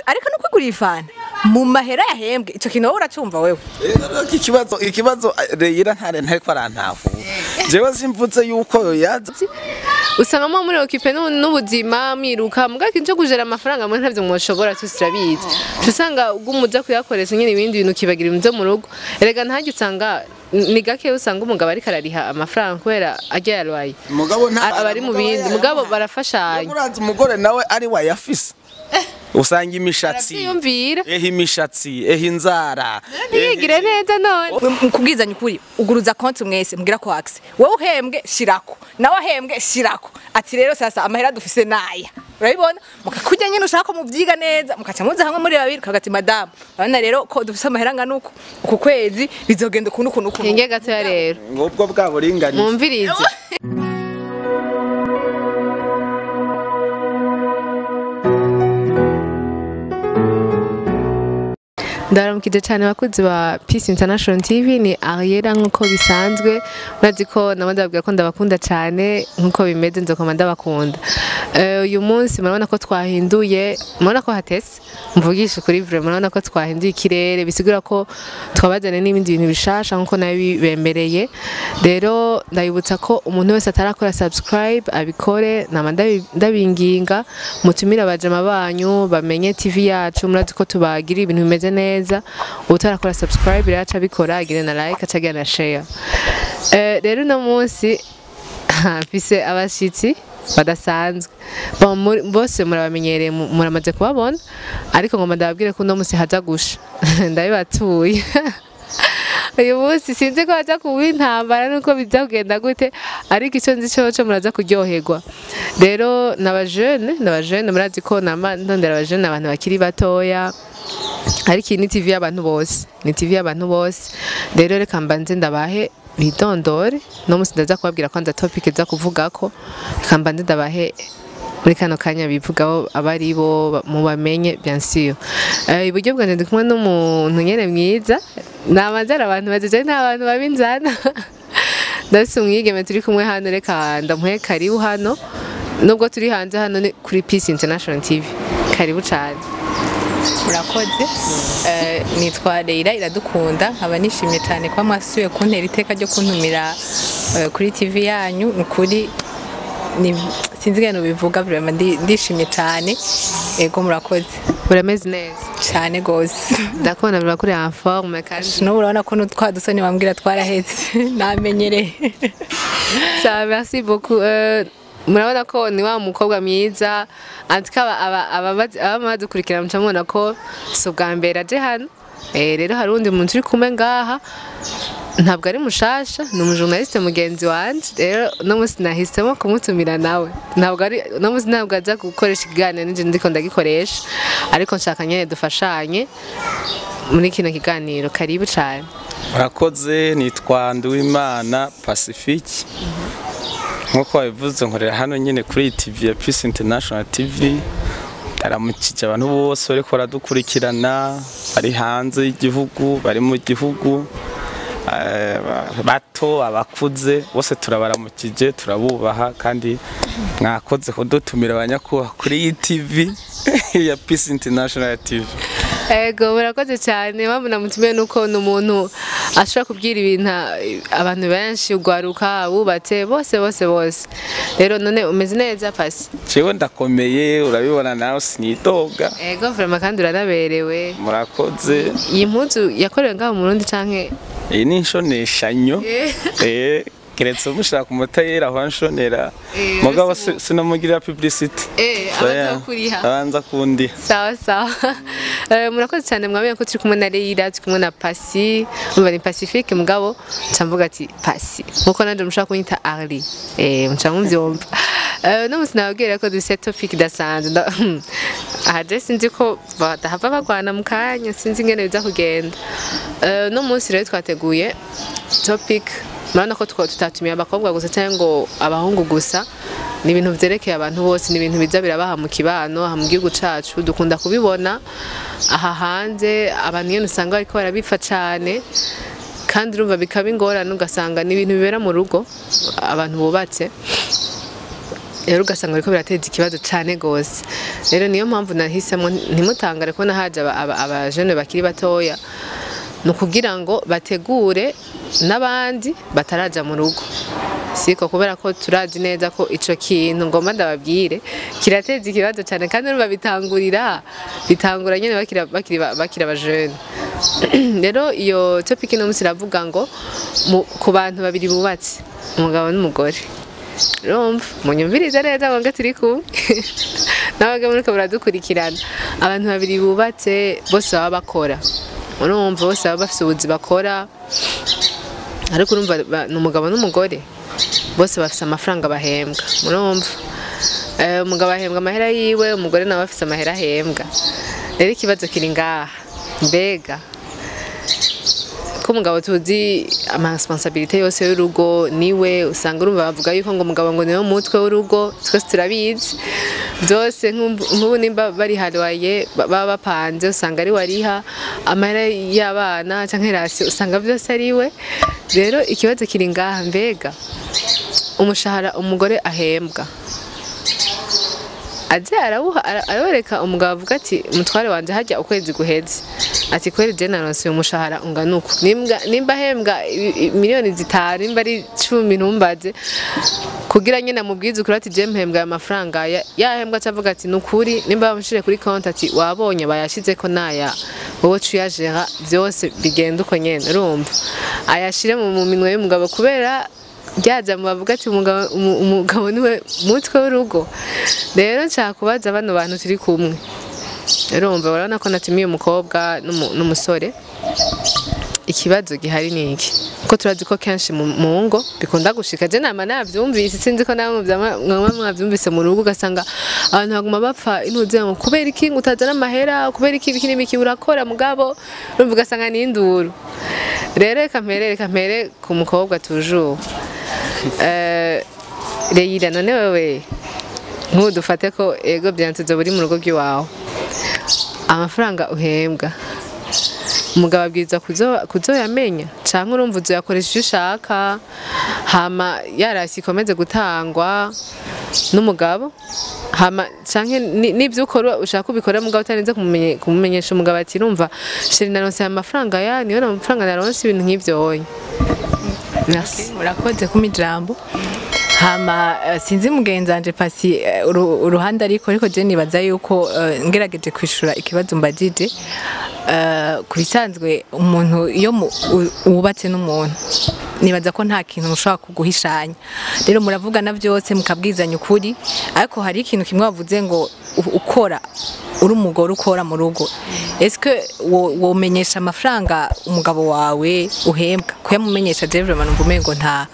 ariko no kwigura ifana mu mahera yahembwe ico kintu wowe uracumva wewe ikibazo reyira ntari ko arantafu jewe simvuze yuko yaza usanga mo muri okipe n'ubuzima mwiruka mugaki nje kujera amafaranga muri ntavyo mwoshobora tusirabiza usanga gumuza kuyakoresha nyine ibindi bintu kibagira ibyo mu rugo erega ntajye usanga ni gake usanga umugabo ari karariha amafaranga kubera ajya yarwaye umugabo abari mu bindi mugabo barafashanya uranze umugore nawe ari wayafise usanga imishatsi imishatsi inzara ntiyigire neza none kubwizanya ukuri uguruza konti mwese mugira ko axe wowe uhembwe shirako nawe ahembwe shirako ati rero sasa amahera dufise naya urabibona mukakujya nyine ushaka muvyiga neza mukaca muza hamwe muri babiri kagati madame abana rero ko dufise amahera nganuko uku kwezi bizogenda ukuntu inge gato ya rero ngubwo bwa buringanye umviriza ndaramukije cyane bakuzi ba Peace International TV ni Ariera nkuko bisanzwe urazi ko ndababwira ko ndabakunda cyane nkuko bimeze nzokoma ndabakunda uyu munsi murabona ko twahinduye murabona ko hatese mvugisha kuri vraiment murabona ko twahinduye ikirere bisigura ko twabazane n'ibindi bintu bishasha nkuko nabibemereye rero ndayibutsa ko umuntu wese atarakora subscribe abikore ndabinginga mutumira abajama banyu bamenye TV yacu murazi ko tubagira ibintu bimeze neza utarakora subscribe ryaca bikora agire na like acagira na share rero no munsi hafise abashitsi badasanzwe bose murabamenyereye muramaze kubabona ariko ngomba ndababwire ko no munsi haza gusha ndabibatuye uyu munsi sinzi ko haza kuba intambara nuko biza kugenda gute ariko icyo nzi cyo muraza kuryoherwa rero n'abajene murazi ko ndondera abajene abantu bakiri batoya ariko iyi ni TV y'abantu bose rero reka mbanze ndabahe bidondore no musi ndaza kubabwira ko nza topic iza kuvuga ko reka mbanze ndabahe muri kano kanya bivugaho abari bo mubamenye bien sûr iburyo bwanje ndi kumwe n'umuntu nyene mwiza nabanzara abantu bajeje nta bantu babinzana ndase umwigeme turi kumwe hano reka ndamuhe karibu hano nubwo turi hanze hano kuri Peace International TV karibu cyane murakoze nitwa Leila iradukunda nkaba nishimye cyane kwa mwasuye kuntera iteka ryo kuntumira kuri TV yanyu ukuri sinzi gano bivuga vraiment ndishimye cyane ego murakoze urameze neza cyane gose ndakubona bira kuri en forme kandi no urabona ko twadusoni bambwira twarahetse namenyereye ça merci beaucoup murabona ko ni wa mukobwa mwiza antika abadukurikira mubona ko si ubwa mbere aje hano rero hari undi muntu uri kumwe ngaha ntabwo ari mushasha ni umujournaliste mugenzi wanje rero no munsi nahisemo kumutumira nawe ntabwo aza gukoresha ikiganiro n'inje ndiko ndagikoresha ariko nshaka nyene dufashanye muri kino kiganiro karibu cyane murakoze nitwa Nduwimana Pacifique nkuko wabivuze nkorera hano nyine kuri TV ya Peace International TV ndaramukije abantu bose bariko baradukurikirana bari hanze y'igihugu bari mu gihugu bato abakuze bose turabaramukije turabubaha kandi mwakoze kudutumira abanyakubaha kuri iyi TV ya Peace International TV ego murakoze cyane mpamvu namutumiye nuko ni umuntu ashobora kubwira ibintu abantu benshi ugwaruka bubatse bose rero none umeze neza Pasi jewe ndakomeye urabibona nawe sinidoga ego vraiment kandi uranaberewe murakoze iyi mpuzu yakorewe ngaho mu Burundi canke iyi ni inshoneshanyo keretse umushaka umutayera aho anshonera mugabo sinamugira publicity abanza kundi sawa murakoze cyane mwabeye ko turi kumwe na Leila turi kumwe na Pasi umva ni Pacifique mugabo camvuga ati Pasi muko nanje mushaka kunyita Arli mucamuvyumva no musinabwira ko dufite topic dasanzwe address nzi ko badahava bagwana mu kanya sinzi ngene biza kugenda no munsi rero twateguye topic murabona ko tutatumiye abakobwa gusa cyangwa ngo abahungu gusa ni ibintu byerekeye abantu bose ni ibintu biza birabaha mu kibano aha mu gihugu cacu dukunda kubibona aha hanze abantu nyene usanga bariko barabifa cyane kandi urumva bikaba ingorane ugasanga ni ibintu bibera mu rugo abantu bubatse rero ugasanga ariko birateza ikibazo cyane gose. Rero niyo mpamvu nahisemo ntimutangare ko nahaje abajene bakiri batoya nukugira ngo bategure n'abandi bataraja mu rugo, siko kubera ko turazi neza ko ico kintu ngomba ndababwire kirateza ikibazo cyane kandi urumva bitangura nyene bakira abajene. Rero iyo topic no musiravuga ngo ku bantu babiri bubatse umugabo n'umugore. Urumva munyumviriza neza ngo turi kumwe n'abagabo nuko baradukurikirana. Abantu babiri bubatse bose baba bakora, urumva bose baba bafite ubuzi bakora, ariko urumva n'umugabo n'umugore bose bafite amafaranga bahembwa. Urumva umugabo ahembwa amahera yiwe, umugore nawe afite amahera ahembwa. Rero ikibazo kiri ngaha, mbega ko umugabo tuzi ama responsabilité yose y'urugo niwe, usanga urumva bavuga yuko ngo umugabo ngo niwe mutwe w'urugo, twese turabizi byose. nk'ubu nimba bari harwaye baba bapanze usanga ari wariha amahera y'abana cyangwa irasi, usanga byose ari we. Rero ikibazo kiri ngaha, mbega umushahara umugore ahembwa aje arawereka umugabo avuga ati mutware wanje hajya ukwezi guheze, ati kweri je naronse umushahara ungana uko, nimba ahembwa miliyoni 5, nimba ari 10 ntumbaze, kugira nyine amubwize ukuri ati je mpembwa aya mafaranga yahembwa, acavuga ati nukuri nimba bamushire kuri konti ati wabonye bayashize ko naya wowe cuyajera byose bigenda uko nyene. Urumva ayashire mu minwe y'umugabo kubera byaza bavuga ati umugabo niwe mutwe w'urugo. Rero nshaka kubaza bano bantu turi kumwe, urumva urabona ko natumiye umukobwa n'umusore, ikibazo gihari ni iki? Ko turazi ko kenshi mu ngo bikunda gushika, je nama navyumvise, sinzi ko namwe mwavyumvise mu rugo, ugasanga abantu baguma bapfa intuze ngo kubera iki ngutazana amahera, kubera iki biki n'ibiki urakora mugabo, urumva ugasanga ni induru. Rero reka mpere ku mukobwa toujours. Reyira, none wewe nk'udufate ko ego byantuze buri mu rugo rw'iwawe, amafaranga uhembwa umugabo abwirizwa kuzoyamenya canke urumva uzoyakoresha ivyo ushaka, hama yarasi ikomeze gutangwa n'umugabo, hama canke n'ivyo ukora ushaka kubikora mugabo utarinze kumumenyesha umugabo ati urumva sheri naronse amafaranga niyo amafaranga naronse ibintu nk'ivyo hoye. Merci, murakoze kuma ijambo. Hama sinzi mugenzanje pasi uruhande ariko je nibaza yuko ngerageje kwishura ikibazo mbajije. Kubisanzwe umuntu iyo wubatse n'umuntu nibaza ko nta kintu mushobora kuguhishanya. Rero muravugana byose mukabwizanya ukuri, ariko hari ikintu kimwe bavuze ngo ukora uri umugore ukora mu rugo, eske womenyesha amafaranga umugabo wawe uhembwa? Kuyamumenyesha je vraiment numva umengo nta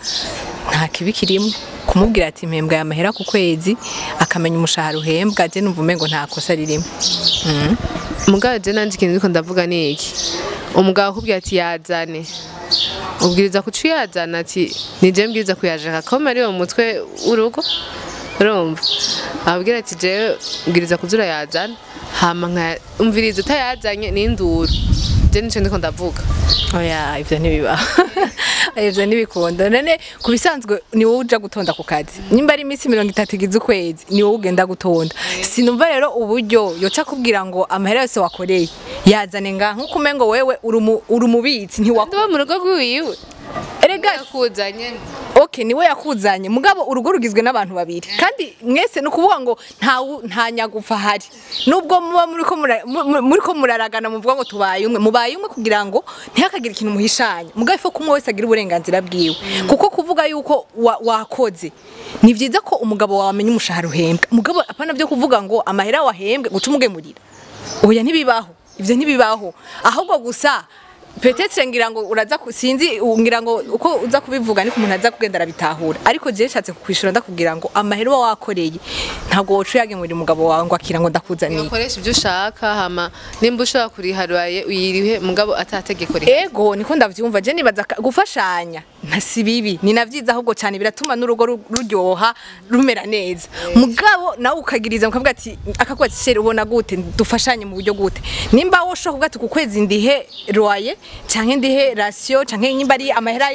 kibi kirimo, kumubwira ati mpembwa ya mahera ku kwezi akamenya umushahara uhembwa, je numva umengo nta kosa ririmo. Mugabo je nanje ikintu ndiko ndavuga ni iki, umugabo akubwira ati yazane, ubwiriza kuciyazana ati nije mbwiriza kuyajaka ko mari wo mutwe urugo. Urumva abwira ati je mbwiriza kuzura yazana, hama umviriza utayazanye ni induru. Je nico ndiko ndavuga. Oya ivyo ntibiba. Ivyo ntibikunda. None kubisanzwe ni wowe uja gutonda ku kazi, nimba ari iminsi 30 igize ukwezi ni wowe ugenda gutonda. Sinumva rero uburyo yoca kubwira ngo amahera yose wakoreye yazane nga nkuko umengo wewe uri umubitsi ntiwakunda mu rugo rwiwe. Erega yakuzanye, okay niwe yakuzanye, mugabo urugo rugizwe n'abantu babiri kandi mwese no kuvuga ngo nta nyagufa hari, nubwo muba muriko muraragana muvuga ngo mubaye umwe kugira ngo ntihakagira ikintu muhishanya, mugabo ifo kumwe wese agira uburenganzira bwiwe. Kuko kuvuga yuko wakoze ni vyiza ko umugabo wawe amenya umushahara uhembwa, mugabo apana byo kuvuga ngo amahera wahembwe guca umugemurira. Oya ntibibaho, ivyo ntibibaho, ahubwo gusa Peut-être ngira ngo uraza sinzi ngira ngo uko uza kubivuga niko umuntu aza kugenda arabitahura, ariko je nshatse kukwishura ndakubwira ngo amahera wakoreye ntago wocu yage muri mugabo wawe ngo akira ngo ndakuzaniye. Ukoresha ibyo ushaka, hama nimba ushaka kuriharwaye uyirihe mugabo atategeko rihe. Ego niko ndavyumva, je nibaza gufashanya ntasi bibi ni navyiza ahubwo cyane biratuma n'urugo ruryoha rumera neza mugabo nawe ukagiriza mukavuga ati akakuba ati sheri ubona gute dufashanye mu buryo gute nimba wo shoko gati ku kwezi ndihe roye canke ndihe ratio canke nimba ari amahera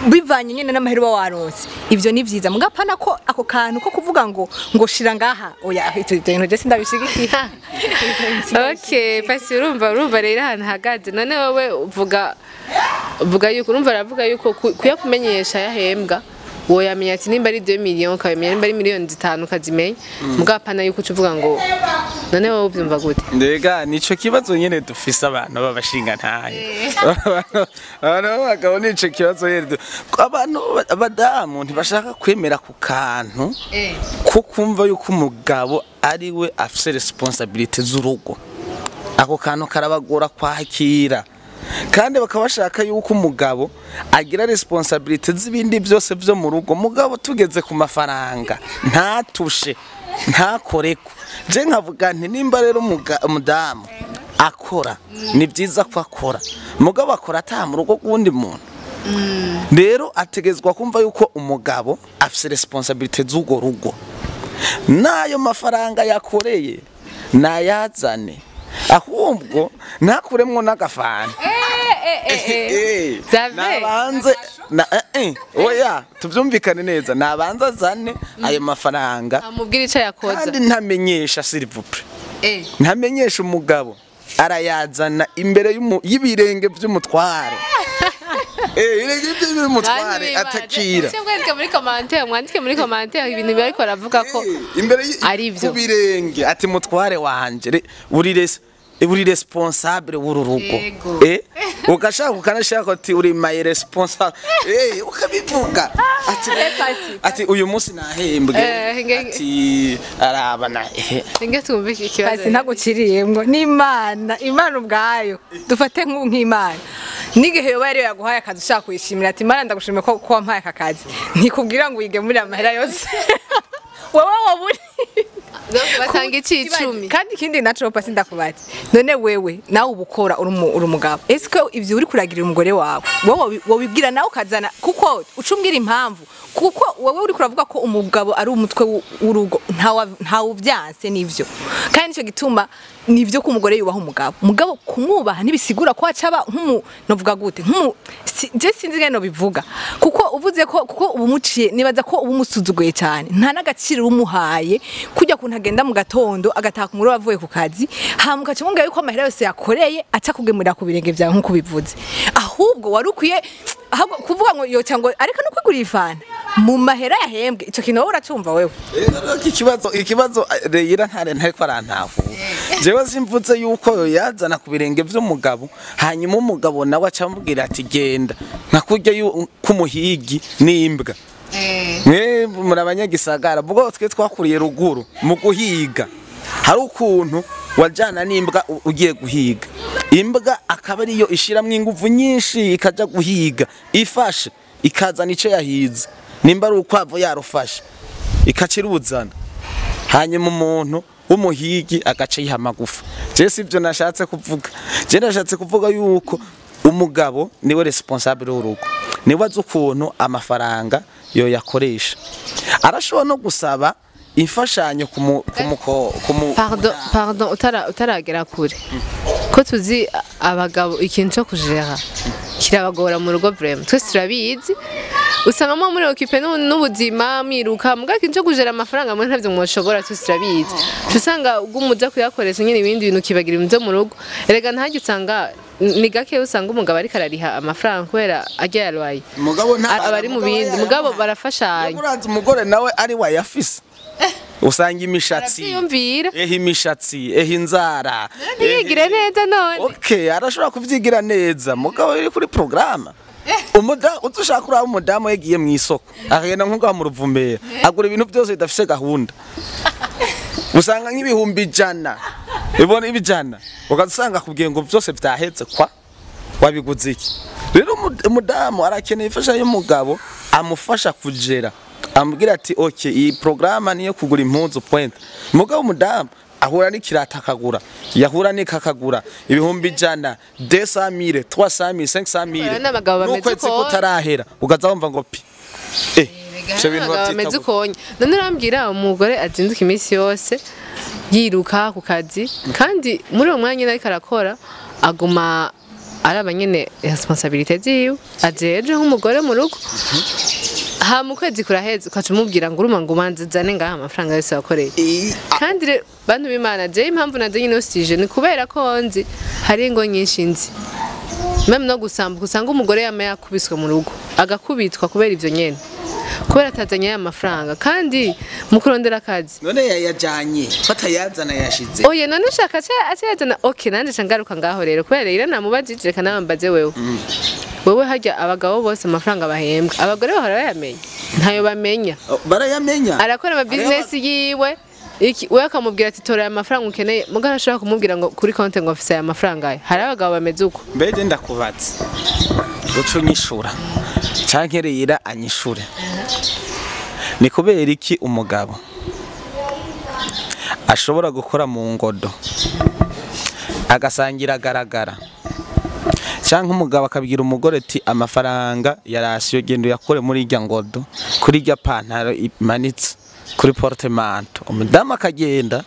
bivanye nyene n'amahera waronse ivyo ni vyiza mugapana ko ako kantu ko kuvuga ngo shira ngaha oya ibintu je sindabishigikiye okay pasi urumva rero ahantu hagaze none wowe uvuga yuko urumva aravuga yuko kuyakumenyesha yahembwa wo yamenya ati nimba ari 2 million kamenya nimba ari miliyoni 5 kazimenya mugapana yuko uvuga ngo none wowe ubyumva gute mbega nico kibazo nyene dufise abantu babashinga ntaye abantu bagabo nico kibazo yero abantu abadamu ntibashaka kwemera ku kantu ko kumva yuko umugabo ari we afise responsibility z'urugo ako kantu karabagora kwakira kandi bakabashaka yuko umugabo agira responsibility z'ibindi byose byo mu rugo mugabo tugeze ku mafaranga ntatushe ntakoreko je nkavuga nti nimba rero umudamu akora ni byiza ko akora mugabo akora ata mu rugo kundi muntu rero ategezwa kumva yuko umugabo afise responsibility z'ugo rugo nayo mafaranga yakoreye nayazane ahubwo nakuremwo n'agafana nabanze oya tubyumvikane neza nabanza zane ayo mafaranga amubwira ico yakoza kandi ntamenyesha s'il vous plaît ntamenyesha umugabo arayazana imbere y'ibirenge by'umutware irenge by'umutware atakira mwandike muri commentaire ibintu bari ko aravuga ko imbere ari byo birenge ati mutware wanje uri responsable w'uru rugo ukashaka ukanashaka ati uri my responsable ukabivuga ati uyu munsi nahembwe ati arabana nge tumvike ikibazo kasi ntaguciriyemwo n'Imana ubwayo dufate nk'Imana nigihe yoba yari yaguhaye akazi ushaka kwishimira ati Imana ndagushimira ko wampaye aka kazi ntikubwira ngo uyige muri amahera yose wowe waburi batanga icicumi kandi ikindi naco pasi ndakubati none wewe nawe ubukora uri umugabo eske ivyo uri kuragirira umugore wawe wowe wibwira nawe ukazana kuko ucumbwira impamvu kuko wowe uri kuravuga ko umugabo ari umutwe w'urugo nta uvyanse nivyo kandi ico gituma nivyo ko umugore yubaha umugabo kumwubaha nibisigura ko acaba novuga gute je sinzi ngene bivuga kuko uvuze ko kuko ubumuciye nibaza ko ubumusuzuguye cyane nta nagaciro umuhaye kujya kuntagenda mu gatondo agataka umuro wavuye ku kazi hamuka cyumwe yuko amahera yose yakoreye aca kugemurira ku birenge byawe nkuko bivuze ahubwo warukwiye kuvuga ngo yo cyangwa ariko no kwigurira ifana mu mahera yahembwe ico kintu wowe uracumva wewe ikibazo reyira ntare ko arantavu jewe simvuze yuko yazana ku birenge by'umugabo hanyuma umugabo nawe acamubwira ati genda nkakurya kumuhigi n'imbwa muri abanyagisagara bwo twe twakuriye ruguru mu guhiga hari ukuntu wajana n'imbwa ugiye guhiga imbwa akaba ariyo ishiramwe ingufu nyinshi ikaja guhiga ifashe ikazana ico yahize nimba ari ukwavu yarufashe ikaciruzana hanyuma umuntu w'umuhigi agace yiha amagufa je sivyo nashatse kuvuga je nashatse kuvuga yuko umugabo niwe responsable w'urugo niwe azi ukuntu amafaranga yo yakoresha arashobora no gusaba imfashanyo pardon utaragera kure ko tuzi abagabo ikintu cyo kujera kirabagora mu rugo vraiment twese turabizi usanga muri occupé n'ubuzima mwiruka muga ikintu cyo kujera amafaranga muri ntavyo mwoshobora twese turabizi usanga ugumuza kuyakoresha nyine ibindi bintu kibagira ibyo mu rugo erega ntajye usanga ni gake usanga umugabo ari karariha amafaranga kubera ajya yarwaye umugabo abari mu bindi mugabo barafashanya uranze umugore nawe ari wayafise usanga imishatsi imishatsi inzara ntiyigire neza none okay arashobora kuvyigira neza mugabo iri kuri programa udushaka kuraba umudamu yagiye mu isoko agenda nko mu ruvumbera agura ibintu byose bidafise gahunda usanga nk'ibihumbi 100 ibona ibijana ukazusanga kubwiye ngo byose byahetse kwa wabiguze iki rero umudamu arakeneye ifasha y'umugabo amufasha kugera ambwira ati okay iyi programa niyo kugura impunzu point mugabo umudamu ahura n'ikirata akagura yahura n'ikakagura ibihumbi 100 200 300 500 n'ukwezi kutarahera ugaza wumva ngo pi bameze ukonye none urambwira umugore azinduka iminsi yose yiruka ku kazi kandi muri uwo mwanya ariko arakora aguma araba nyene responsabilité ziwe ajeje nk'umugore mu rugo ha mu kwezi kuraheze ukaca umubwira ngo uruma ngo umanzizane ngaha amafaranga yose wakoreye kandi bantu b'Imana je impamvu naje nyine osije ni kubera ko nzi hari ingo nyinshi nzi meme no gusambuka usanga umugore yama yakubiswe mu rugo agakubitwa kubera ivyo nyene kubera atazanye amafaranga kandi mukurondera akazi none yajanye fatayazana yashize oye none ushaka acyazana okay nanje cangaruka ngaho rero kubera rero namubajije kana mbaze wewe wewe hajya abagabo bose amafaranga bahembwa abagore bahora bayamenya ntayo bamenya barayamenya arakora ama business yiwe wewe akamubwira ati tora amafaranga ukeneye mugana ashaka kumubwira ngo kuri konte ngo afise aya mafaranga hari abagabo bameze uko mbeje ndakubatse gucunyishura cankereyira anyishure ni kubera iki umugabo ashobora gukora mu ngodo agasangira agaragara canke umugabo akabwira umugore ati amafaranga yarasiyo gendo yakore muri irya ngodo kuri irya pantaro imanitse kuri portemanto umudamu akagenda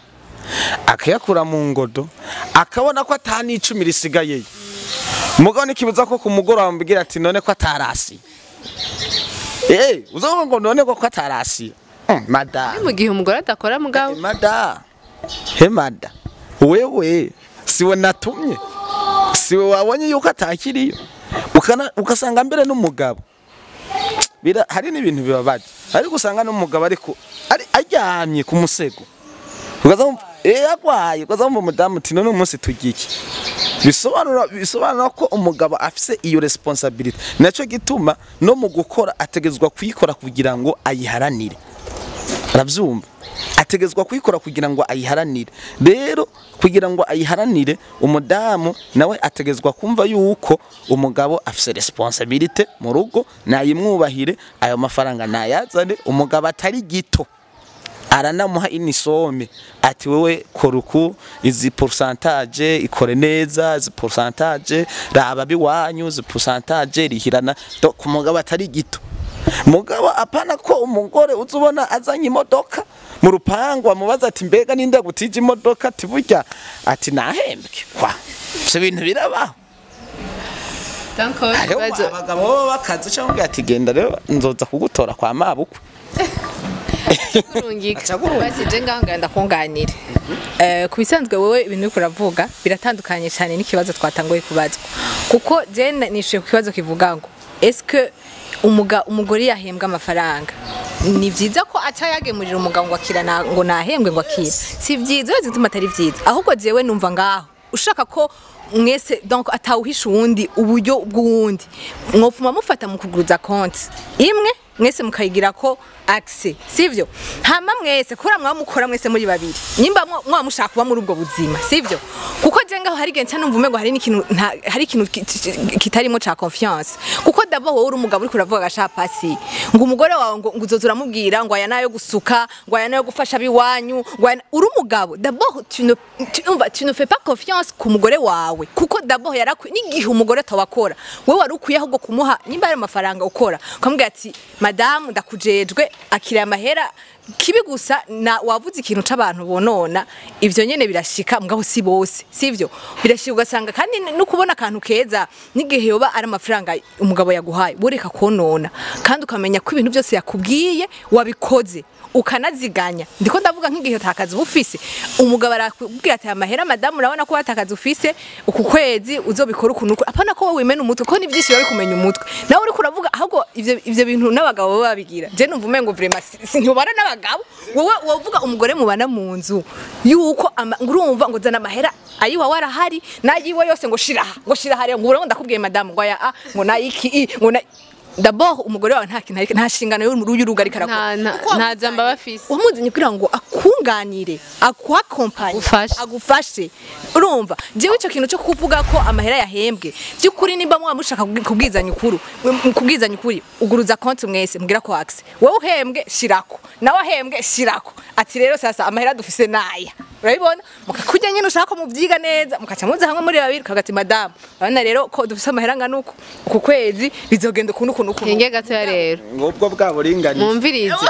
akayakura mu ngodo akabona ko atani 10 risigaye umugabo nikibuza ko kumugora bambwira ati none ko atarasi uzavuga ngo none ko atarasi madam mu gihe umugore adakora mugabo madam mada wewe siwe natumye siwe wabonye yuko atakiriyo ukasanga mbere n'umugabo hari n'ibintu bibabaje ariko usanga n'umugabo ariko aryamye ku musego ukazamva yagwaye ukazamva umudamu ati none umunsi tugiki bisobanura ko umugabo afise iyo responsibility naco gituma no mu gukora ategezwa kuyikora kugira ngo ayiharanire aravyumva ategezwa kuyikora kugira ngo ayiharanire rero kugira ngo ayiharanire umudamu nawe ategezwa kumva yuko umugabo afise responsibility mu rugo nayimwubahire ayo mafaranga nayazane umugabo atari gito aranamuha inisome ati wewe koruku izi pourcentage ikore neza izi pourcentage raba biwanyu izi pourcentage rihirana ku mugabo atari gito mugabo apana ko umugore uzubona azanye imodoka mu rupangu amubaza ati mbega ninde gutije imodoka ati burya ati nahembwe kwa byo bintu birabaho danko abagabo bakaze cyangwa ati genda rero nzoza kugutora kwa mabukwe basije ngaho nganda kunganira kubisanzwe wewe ibintu biko ravuga biratandukanye cyane n'ikibazo twatangoye kubazwa kuko je nishuye ku kibazo kivuga ngo est-ce umugore yahembwa amafaranga ni vyiza ko aca yagemurira umugabo ngo akirana ngo nahembwe ngo akira si vyiza zituma atari vyiza ahubwo jewe numva ngaho ushaka ko mwese donc atawuhisha uwundi uburyo bw'uwundi mwofuma mufata mu kuguruza konti imwe mwese mukayigira ko access sivyo hama mwese kura mwamukora mwese muri babiri nyimba mwamushaka kuba muri ubwo buzima sivyo kuko jenga hari genca numvume ngo hari ikintu kitarimo ca confiance kuko d'abord wowe uri umugabo uri kuravuga gasha pasi ngo umugore wawe ngo uzozura mubwira ngo aya nayo gusuka ngo aya nayo gufasha biwanyu ngo uri umugabo d'abord tu ne fais pas confiance ku mugore wawe kuko d'abord n'igihe umugore tawakora wewe wari ukuye ahubwo kumuha nyimba ari amafaranga ukora ukamubwira ati madame ndakujejwe akira amahera kibi gusa na wavuze ikintu c'abantu bonona ivyo nyene birashika mugabo si bose sivyo birashika ugasanga kandi no kubona akantu keza n'igihe yoba ari amafaranga umugabo yaguhaye bureka konona kandi ukamenya ko ibintu byose yakubwiye wabikoze ukanaziganya ndiko ndavuga nk'igihe utakaza ufise umugabo arakubwira ati amahera madame urabona ko watakaza ufise uku kwezi uzobikora ukuntu apana ko wowe imena umutwe ko ni byinshi bari kumenya umutwe nawe uri kuravuga ahubwo ivyo bintu n'abagabo babigira je numva umengo vraiment ntubara n'abagabo wowe wovuga umugore mubana mu nzu yuko ngurumva ngo zana amahera ayiwa warahari nayiwe yose ngo shira hari ngo urabona ndakubwiye madame ngo aya ngo nayiki ngo d'abord umugore wawe nta shingano y'urugo ari karakora nta zamba bafise wamuzinye kugira ngo akunganire akwakompanye agufashe urumva jewe ico kintu cyo kuvuga ko amahera yahembwe byukuri nimba mwamushaka kubwizanya ukuri uguruza konti mwese mbwira ko access wowe uhembwe shirako nawe ahembwe shirako ati rero sasa amahera dufise naya urabibona mukakujya nyine ushaka muvyiga neza mukaca muza hamwe muri babiri kagati madame urabona rero ko dufise amahera ngana uku kwezi bizogenda ukuntu inge gato ya rero ngubwo bwa buringanire mumvirize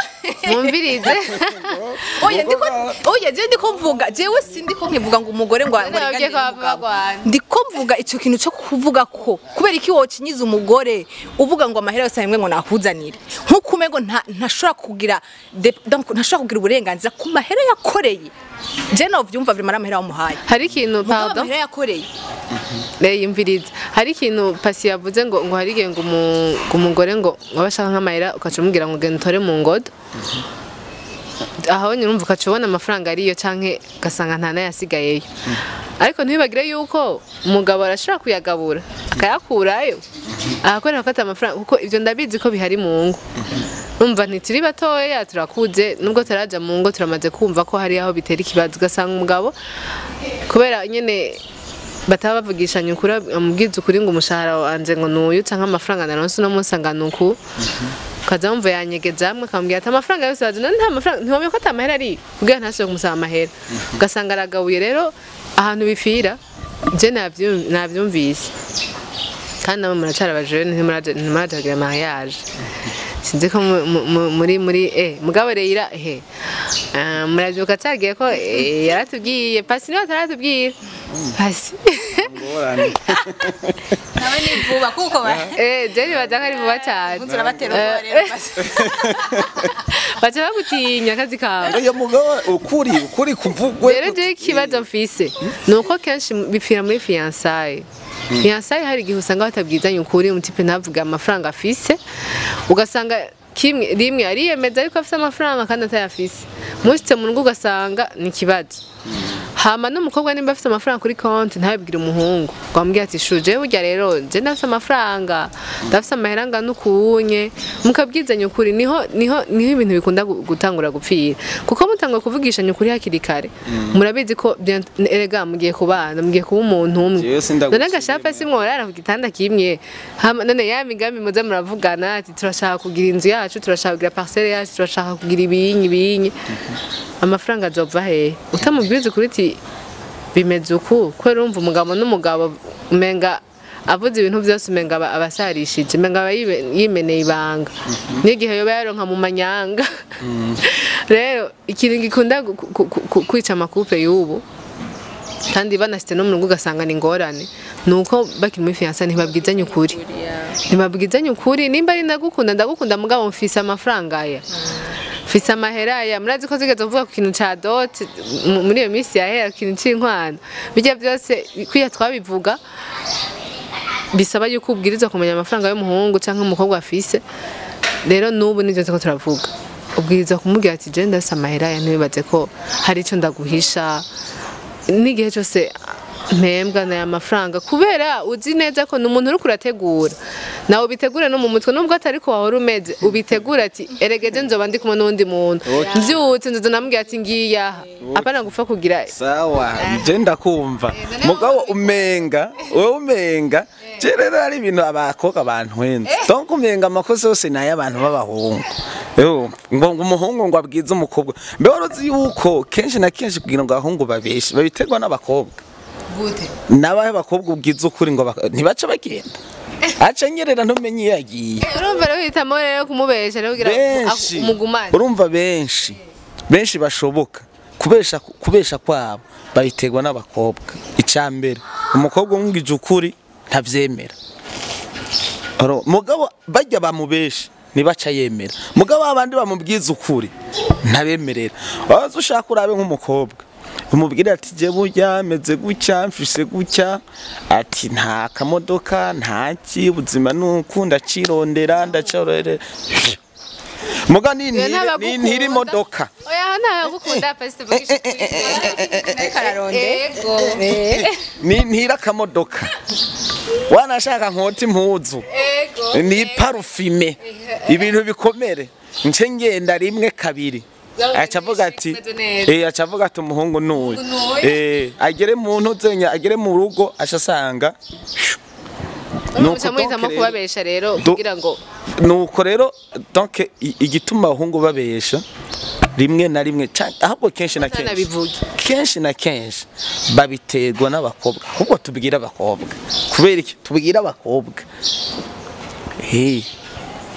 oya je ndiko mvuga jewe sindiko nkivuga ngo umugore ngo ndiko mvuga ico kintu cyo kuvuga ko kubera iki wocinyiza umugore uvuga ngo amahera yose hamwe ngo nakuzanire nkuko umego ntashobora kugira donc ntashobora kugira uburenganzira ku mahera yakoreye je no vyumva vimara amahera wamuhaye hari ikintu pardon amahera yakoreye yumviriza hari ikintu pasi yavuze ngo hari igihe ngo umugore ngo abashaka nk'amahera ukacumubwira ngo genda utore mu ngodo aho nyine umva ukacubona amafaranga ariyo canke gasanga nta nayasigayeyo ariko ntibibagire yuko umugabo arashobora kuyagabura akayakurayo ahakorera afata amafaranga kuko ivyo ndabizi ko bihari mu ngo umva ntituri batoya turakuze nubwo turaja mu ngo turamaze kumva ko hari aho bitera ikibazo ugasanga umugabo kubera nyene bataba bavugishanya ukuri amubwiza ukuri ngo umushahara wanje ngo nuyu canke amafaranga naronse no munsi angana uku kaza mva yanyegeza hamwe akambwira ati amafaranga yose bazana nta mafaranga ntiwamenye ko atamahera ari kugira ntashobora kumusaba amahera ugasanga aragabuye rero ahantu bifira je navyumvise kandi nabo muracara abajene ntimurajagira mariage sinzi ko muri mugabo rero muravyuka cagiye ko yaratubwiye pasi niwe ataratubwira pasi nawe ni vuba kuko jeri badaka ari vuba cyane turabatera ubwoba rero baca bagutinya akazi kawe iyo mugabo ukuri kuvugwe rero je ikibazo mfise nuko kenshi bipfira muri fiançailles fiançailles hari igihe usanga batabwizanye ukuri umutipe ntavuga amafaranga afise ugasanga rimwe ariyemeza ariko afise amafaranga kandi atayafise mushitse mu rugo ugasanga ni ikibazo hama n'umukobwa nimba afite amafaranga kuri konti ntabibwire umuhungu gwambwiye ati shuje burya rero je ndafite amafaranga ndafite amahera ngana ukunye mukabwizanya ukuri niho ibintu bikunda gutangura gupfira kuko mutangwa kuvugishanya ukuri hakiri kare murabizi ko erega mugiye kubana mugiye kuba umuntu umwe none agashafa si mworara ku gitanda kimwe none ya migambi muza muravugana ati turashaka kugira inzu yacu turashaka kugira parcelle yacu turashaka kugira ibinyi amafaranga azova he utamubwiza kuri ati bimeze uku kwera urumva umugabo n'umugabo umenga avuze ibintu byose umenga abasarishije umenga yimeneye ibanga n'igihe yoba yaronka mu manyanga rero ikintu gikunda kwica amakupe y'ubu kandi banasite no mu rugo ugasanga ni ingorane nuko bakiri muri fiança ntibabwizanye ukuri nimba ari ndagukunda mugabo mfise amafaranga aya fisa amahera ya murazi ko zigeze kuvuga ku kintu ca dot muri iyo minsi yahera kintu c'inkwano bijya byose kwiya twabivuga bisaba yuko ubwiriza kumenya amafaranga y'umuhungu canke umukobwa afise rero nubu nivyo ko turavuga ubwiriza kumubwira ati je ndasa amahera ya ntibibaze ko hari ico ndaguhisha n'igihe cyose mpembwa na amafaranga kubera uzi neza ko numuntu uri kurategura nawe bitegure no mu mutwe nubwo atari ko wahora umeze ubitegura ati eregeje nzoba ndi kumwe n'undi muntu mbyutse nzoza namubwira ati ngiya apana gupfa kugira sawa je ndakumva mugabo umenga je rero ari ibintu abakoka abantu wenze donc umenga amakosa yose naye abantu b'abahungu ngo umuhungu ngo abwize umukobwa mbe waruzi yuko kenshi na kenshi kugira ngo abahungu babeshe babiterwa n'abakobwa gute nabahe bakobwa ubwiza ukuri ngo ntibaca bagenda aca nyerera ntumenye yagiye urumva rero hitamo rero kumubesha rero kugira umugumane urumva benshi bashoboka kubesha kwabo babiterwa n'abakobwa icambere umukobwa umwigije ukuri ntavyemera mugabo bajya bamubesha nibaca yemera mugabo abandi bamubwiza ukuri ntabemerera waza ushaka urabe nk'umukobwa umubwira ati je burya meze gutya mfise gutya ati nta kamodoka ntaki ubuzima nukunda cirondera ndacorere muga ntiri modoka oya nta gukunda peste vugisha kararonde ntira kamodoka wanashaka nkoti impuzu ni parfime ibintu bikomere nce ngenda rimwe kabiri acavuga ati umuhungu nuwe agere mu ntuzenya agere mu rugo ashasanga nuko muhitamo kubabesha rero kugira ngo nuko rero donc igituma abahungu babesha rimwe na rimwe ahubwo kenshi na kenshi babiterwa n'abakobwa ahubwo tubwira abakobwa kubera iki tubwira abakobwa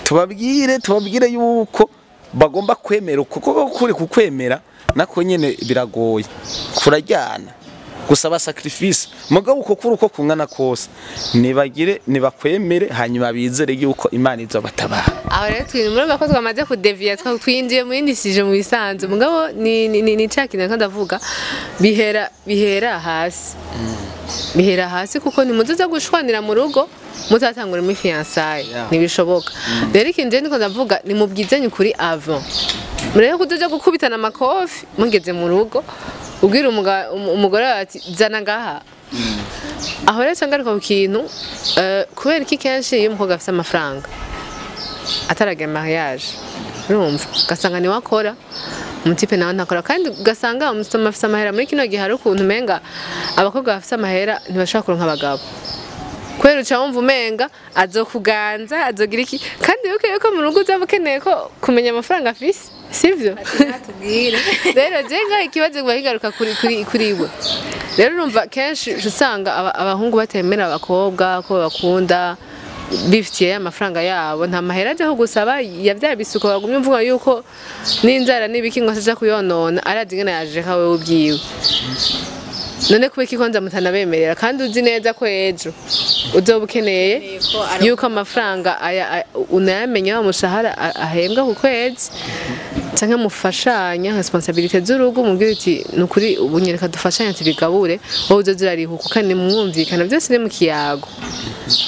tubabwire yuko bagomba kwemera kuko kuri kukwemera nako nyene biragoye kurajyana gusaba sacrifice mugabo uko kuri uko kungana kose nibakwemere hanyuma bizere yuko Imana izobatabara. Aho rero twini muri bakozi bamaze kudevia twinjiye mu yindi sije mu bisanzwe mugabo ni cakina kandi ndavuga bihera hasi bihera hasi kuko nimuzoza gushwanira mu rugo mutatangura mu fiançailles nibishoboka rero ikindi niko ndavuga ni mubwizanye kuri avant murebe kudoja gukubitana amakofi mugeze mu rugo ubwira umugore ati zana ngaha aho rero sangaruka ku kintu kubera iki kenshi iyo umukobwa afite amafaranga ataragira mariage urumva gasanga ni wakora umutipe nawe ntakora kandi gasanga umusoma afite amahera muri kino gihe hari ukuntu umenga abakobwa bafite amahera ntibashaka kuronka abagabo kwera uca wumva umenga azokuganza azogira iki kandi yuko mu rugo uzaba ukeneye ko kumenya amafaranga afise sivyo rero jenga ikibazo bahigaruka kuri we rero urumva kenshi usanga abahungu batemera abakobwa ko bakunda bifitiye amafaranga yabo nta mahera aho gusaba yavyabisuko bagumye mvuga yuko n'inzara n'ibiki ngo asaja kuyonona arazi ngene yaje kawe ubyiwe none kuba ikikonza mutanabemerera kandi uzi neza ko ejo uzobukeneye yuko amafaranga unayamenya umushahara ahembwa ku kwezi canke mufashanya responsabilité z'urugo mubwira uti nukuri ubunyereka dufashanya tubigabure wowe uzozirarihuka kandi mwumvikana byose ni mu kiyago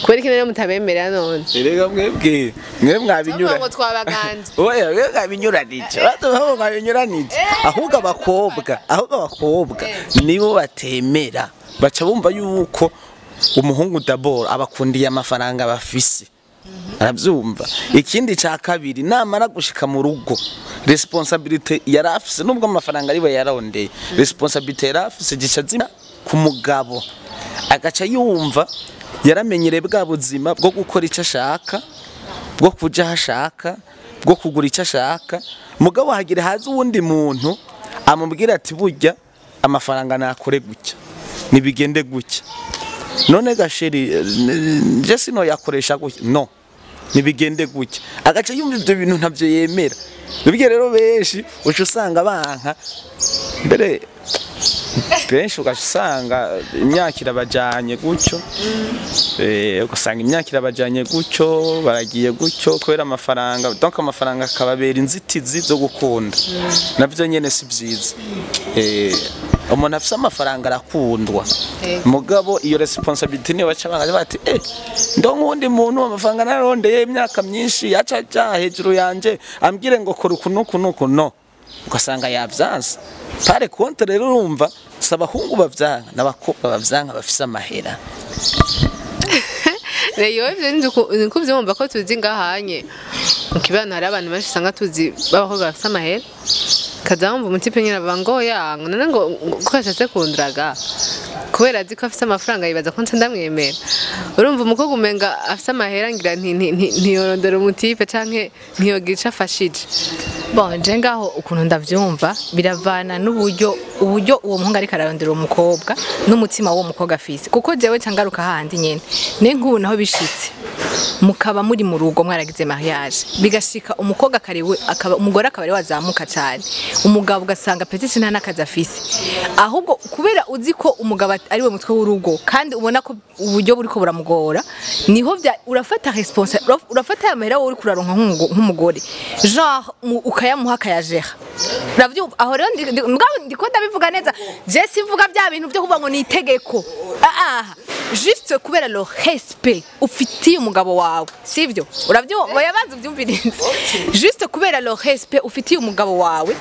kubera iki rero mutabemerera none erega mwe mwabinyura ngo twabaganje oya mwe mwabinyuranije bato mwabinyuranije ahubwo abakobwa nibo batemera baca bumva yuko umuhungu d'abord abakundiye amafaranga bafise arabyumva ikindi ca kabiri namara gushika mu rugo responsabilité yarafise nubwo amafaranga ariwe yarondeye responsabilité yarafise gicazina ku mugabo agaca yumva yaramenyereye bwa buzima bwo gukora icyo ashaka bwo kuja hashaka bwo kugura icyo ashaka mugabo hagira haza uwundi muntu amubwira ati burya amafaranga nakore gutya nibigende gutya none gasheri je sino yakoresha gutya no nibigende gutya agace yumva ibyo bintu ntavyo yemera bibye rero benshi uca usanga banka mbere benshi ugasanga imyaka irabajanye gutyo ugasanga imyaka irabajanye gutyo baragiye gutyo kwera amafaranga donc amafaranga akababera inzitizi zo gukunda navyo nyene si byiza umuntu afise amafaranga arakundwa mugabo iyo responsabilité niyo baca bati ndo nkundi muntu amafaranga narondeye imyaka myinshi yaca hejuru yanje ambwire ngo kora uku no ugasanga yavyanse pare konte rero urumva sabahungu bavyanga n'abakobwa bavyanga bafise amahera Reyo ivyo niko vyumva ko tuzi ngahanye mukibana hari abantu benshi sanga tuzi babakobwa bafise amahera kazamva umutipe nyina bango yanga none ngo kwashatse kundraga kubera azi ko afise amafaranga yibaza ko ndamwemera urumva umukobwa umenga afise amahera ngira ntiyorondera umutipe canke ntiyogira afashije bon je ngaho ukuntu ndavyumva biravana n'uburyo uwo muhungu ariko ararondera umukobwa n'umutima w'uwo mukobwa afise kuko jewe cangaruka handi nyene ne nk'ubu naho bishitse mukaba muri mu rugo mwaragize mariage bigashika umukobwa kariwe akaba umugore akaba ari wazamuka cyane umugabo ugasanga petite nta nakaza afise ahubwo kubera uzi ko umugabo ari we mutwe w'urugo kandi ubona ko uburyo buri ko buramugora niho urafata urafata amahera wowe uri kuraronka nk'umugore genre ukayamuha akayajera uravyumva aho rero ndiko ndabivuga neza je sivuga bya bintu byo kuvuga ngo ni itegeko juste kubera le respect ufitiye umugabo wawe sivyo uravyumva yabanze ubyumvirize juste kubera le respect ufitiye umugabo wawe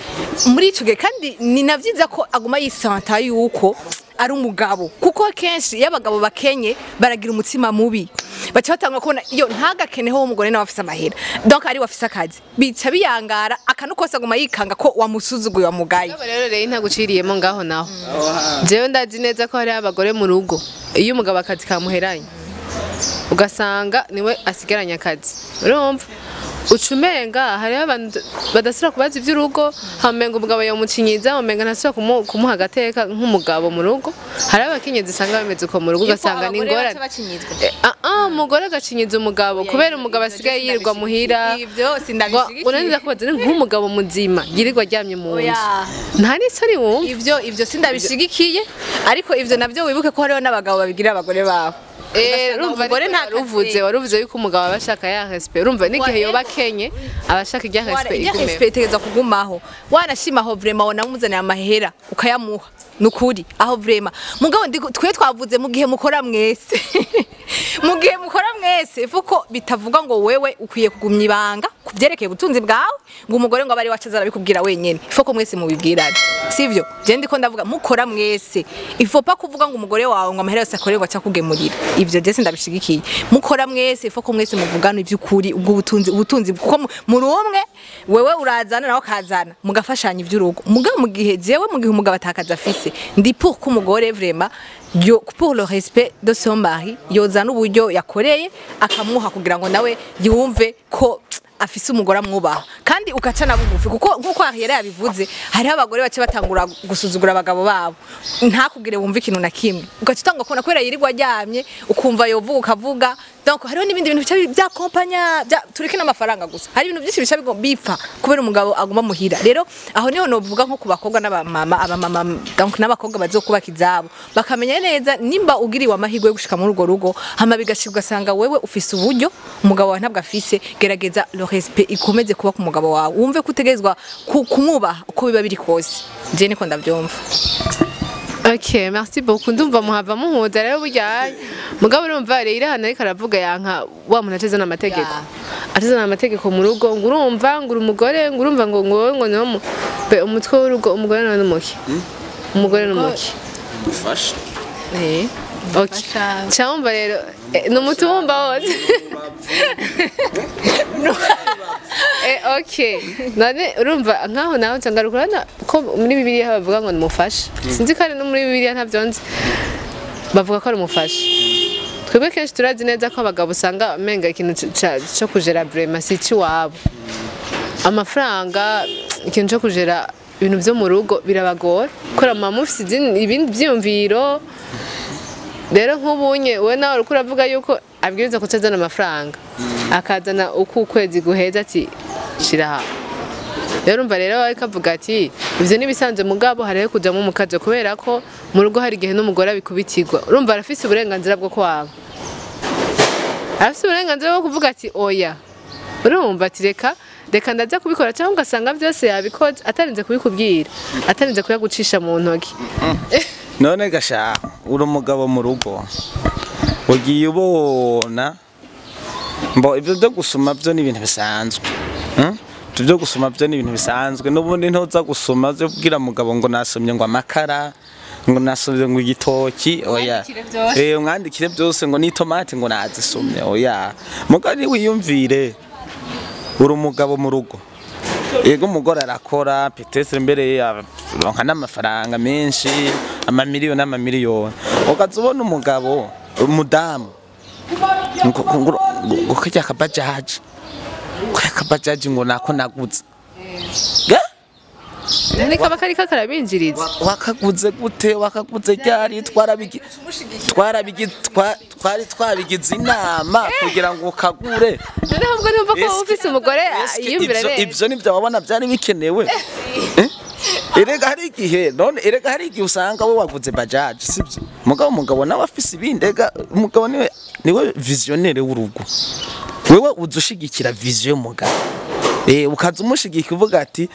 muri ico gihe kandi ni navyiza ko aguma yisanta yuko ari umugabo kuko kenshi y'abagabo bakenye baragira umutima mubi baca batanga kubona iyo ntagakeneho umugore nawe afise amahera donc ari wafise akazi bica biyangara akanukosa aguma yikanga ko wamusuzuguye wamugaye rero ntaguciriyemo ngaho naho jewe ndazi neza ko hari abagore mu rugo iyo umugabo akazi kamuheranye ugasanga niwe asigaranya akazi urumva ucumenga hariho abantu badasubira kubaza iby'urugo hamenga umugabo yamucinyiza umenga ntasubira kumuha agateka nk'umugabo mu rugo hariho abakenyezi usanga bameze uko mu rugo ugasanga ni ingorane umugore agacinyiza umugabo kubera umugabo asigaye yirirwa muhira unaniza kubaza nk'umugabo muzima yirirwa aryamye mu nzu nta n'isoni wumva ivyo sindabishigikiye ariko ivyo navyo wibuke ko hariho n'abagabo babigira abagore babo urumva waruvuze yuko umugabo aba ashaka ya respect urumva n'igihe yoba kenye aba ashaka irya respect itegeza kugumaho wanashimaho vraiment wanamuzanira amahera ukayamuha nukuri aho vraiment mugabo twe twavuze mu gihe mukora mwese mu gihe mukora mwese fuko bitavuga ngo wewe ukwiye kugumya ibanga kuvyerekeye ubutunzi bwawe ngo umugore ngo abari wacaza arabikubwira wenyene fuko mwese mubibwirane sivyo je ndiko ndavuga mukora mwese ifopa kuvuga ngo umugore wawe ngo amahera yose akorerwa cyakugemurira ivyo je sindabishigikiye mukora mwese fuko mwese muvugana ivy'ukuri ubwo ubutunzi kuko muri umwe wewe urazana nawe kazana mugafashanya ivy'urugo mugabo mu gihe jewe mu gihe umugabo atakaza afise ndi pour ko umugore vraiment pour le respect de son mari yozana uburyo yakoreye akamuha kugira ngo nawe yumve ko afise umugore amwubaha kandi ukacana bugufi kuko nkuko ahera yabivuze hari abagore bace batangura gusuzugura abagabo babo ntakugire wumva ikintu na kimwe ugacitanga kubona kwera yirirwa aryamye ukumva yovuga ukavuga donc hariho n'ibindi bintu bica bya kompanya tureke n'amafaranga gusa hari ibintu byinshi bica bipfa kubera umugabo aguma muhira rero aho niho novuga nko kubakobwa abamama donc n'abakobwa bazokubaka izabo bakamenya neza nimba ugiriwe amahirwe yo gushika muri urwo rugo hama bigashirwa sanga wewe ufise uburyo umugabo wawe ntabwo afise gerageza respect ikomeze kuba ku mugabo wawe wumve kutegezwa kumwubaha uko biba biri kose je niko ndavyumva. Ok, merci beaucoup. Ndumva muhava muhuza rero burya mugabo urumva rero hano ariko aravuga yanka wa muntu atezana amategeko. Atezana amategeko mu rugo ngo urumva ngo umugore ngo urumva ngo ngo no umutwe w'urugo umugore no n'umuki. Umugore n'umuki. Mufasha. Ok. Cyangwa rero no mutumba wose. Ok. None urumva nkaho naho nsangarukurana ko muri Bibiliya bavuga ngo nimufashe. Sinzi kandi no muri Bibiliya ntavyonze. Bavuga ko ari umufashe. Twebwe kenshi turazi neza ko abagabo usanga menga ikintu cyo kujera vraiment si ci wabo. Amafaranga ikintu cyo kujera ibintu byo mu rugo birabagora. Kora mama ufite ibindi byumviro. Rero nk'ubunye we nawe uriko uravuga yuko abwiriza kutazana amafaranga akazana uko ukwezi guheza ati shiraha rero umva rero ariko avuga ati ivyo nibisanzwe mugabo hariho kujamo mukazo kubera ko mu rugo hari igihe n'umugore abikubitirwa urumva arafise uburenganzira bwo kwaba arafise uburenganzira bwo kuvuga ati oya urumva ati reka ndaza kubikora cyangwa ugasanga byose yabikoze atarinze kubikubwira atarinze kuyagucisha mu ntoki. None gasha uri umugabo mu rugo ugiye ubona mbo ibyo byo gusoma byo ni ibintu bisanzwe byo gusoma byo ni ibintu bisanzwe n'ubundi ntoza gusoma byo kubwira mugabo ngo nasomye ngo amakara ngo nasomye ngo igitoki oya umwandikire byose ngo ni tomate ngo nazisomye oya mugani wiyumvire uri umugabo mu rugo yego umugore arakora petestre mbere aronka n'amafaranga menshi amamiliyoni n'amamiliyoni ukazubona umugabo umudamu ngo kajya kabajaji ngo nako naguze none kaba kari kakarabinjiriza wakaguze gute wakaguze ryari twabigize inama kugira ngo ukagure none ahubwo numva ko ufise umugore yiyumvira neza ivyo nivyo wabona byari bikenewe erega hari igihe usanga we waguze bajaji sibyo umugabo nawe afise ibindega umugabo niwe visionnaire w'urugo wewe uzushigikira vision y'umugabo ukaza umushigika uvuga ati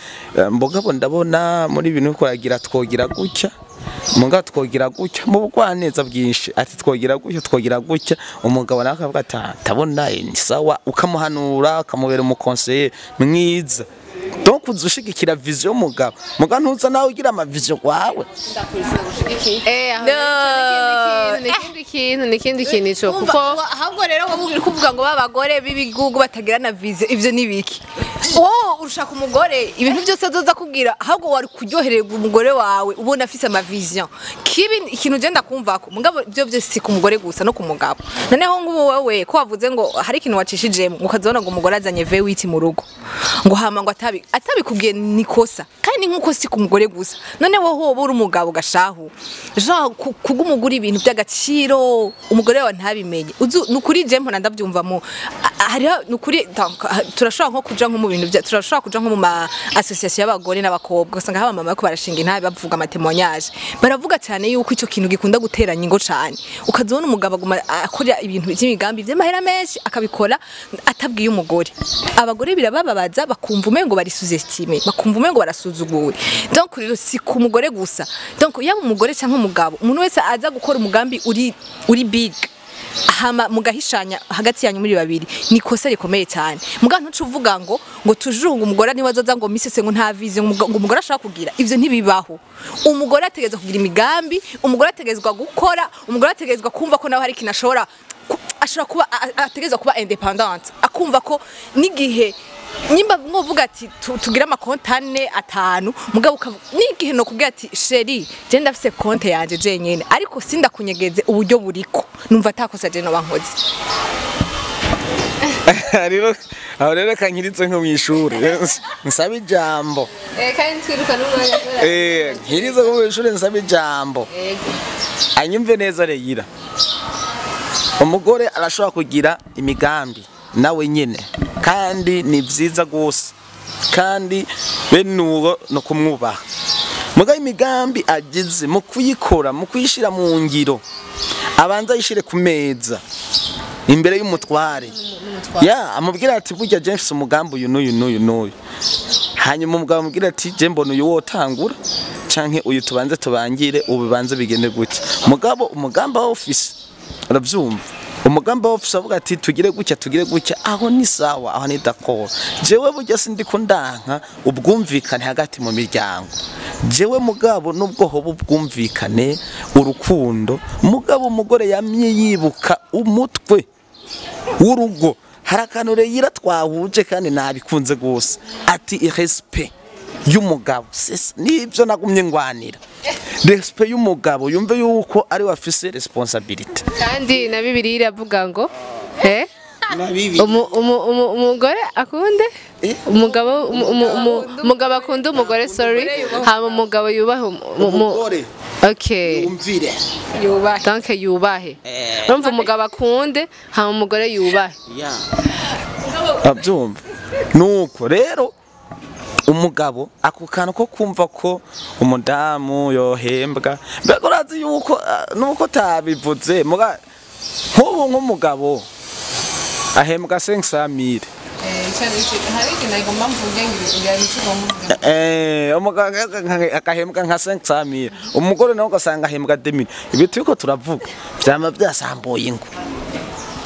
mbogabo ndabona muri bintu kuragira twogira gutya mugabo twogira gutya mu bugwaneza bwinshi ati twogira gutya umugabo nawe akavuga ati tabona ni sawa ukamuhanura ukamubera umukonseiller mwiza donc uzushigikira vision y'umugabo ntuza nawe ugira ama vision wawe nikindi kintu cyo kuko ahubwo rero wowe uri kuvuga ngo babagore b'ibigugu batagira na vision ivyo nibiki wowe urushaka umugore ibintu byose azoza kubwira ahubwo wari kuryohererwa umugore wawe ubona afise ama vision kibi ikintu genda kumvako mugabo byo byose si ku mugore gusa no ku mugabo noneho ngubu wowe ko wavuze ngo hari ikintu wacishijemo ngo ukazona ngo umugore azanye V8 mu rugo ngo hama ngo atabikubwiye nikosa kandi nkuko si ku mugore gusa none wowe uri umugabo gashahu kugumugura ibintu by'agaciro umugore wawe ntabimenye nukuri je mpona ndavyumvamo hari nukuri turashobora nko kuja nko mu bintu turashobora kuja nko mu ma association y'abagore n'abakobwa usanga haba mama ko barashinga intabe bavuga amatemonyage baravuga cyane yuko ico kintu gikunda guteranya ingo cyane ukazona umugabo akora ibintu by'imigambi by'amahera menshi akabikora atabwiye umugore abagore birabababaza bakumva umengo bari sous-estime bakumva umengo barasuzuguwe donc rero si ku mugore gusa donc yaba umugore cyangwa umugabo umuntu wese aza gukora umugambi uri big hama mugahishanya hagati yanyu muri babiri nikosa rikomeye cyane muga ntucu uvuga ngo tujunga umugore ni wazoza ngo misese ngo nta vision ngo umugore ashaka kugira ivyo ntibibaho umugore ategezwa kugira imigambi umugore ategezwa gukora umugore ategezwa kumva ko nawe hari ikintu ashobora kuba ategezwa kuba independent akumva ko nigihe nimba mwovuga ati tugira amakontane 5 mugabo nigihe no kubwira ati sheri je ndafise konte yanje je nyene ariko sinda kunyegeze uburyo buriko numva atakosa je no bankoze rero kankiritse nko mwishuri nsaba ijambo kandi twiruka n'umwanya nkirize nko mwishuri nsaba ijambo anyumve neza reyira umugore arashobora kugira imigambi nawe nyene kandi ni vyiza gose kandi benuwo no kumwubaha muga imigambi agize mu kuyikora mu kuyishira mu ngiro abanza yishire ku meza imbere y'umutware ya amubwira ati burya James umugambi uyu n'uyu hanyuma umugabo amubwira ati je mbona uyu wotangura canke uyu tubanze tubangire ubibanze bigende gutya mugabo umugamba wa office uravyumva umugamba wose avuga ati tugire gutya aho ni sawa aho ni d'accord jewe burya sindi ko ndanka ubwumvikane hagati mu miryango jewe mugabo nubwo hobo ubwumvikane urukundo mugabo umugore yamye yibuka umutwe w'urugo harakanure yira twahuje kandi nabikunze gose ati respect y'umugabo nibyo nagumye ngwanira respect y'umugabo yumve yuko ari wafise responsibility kandi na Bibiliya iravuga ngo umugore akunde umugabo akunda umugore sorry hama umugabo yubahe umugore okay umvire yubahe donc yubahe urumva umugabo akunde hama umugore yubahe abyumva nuko rero umugabo ako kantu ko kumva ko umudamu yohembwa mbega urazi yuko nuko tabivuze muga nk'ubu nk'umugabo ahembwa 500,000 umugabo akahembwa nka 500,000 umugore nawe ugasanga ahembwa 2,000 ibi turiko turavuga byama byasambuye ingo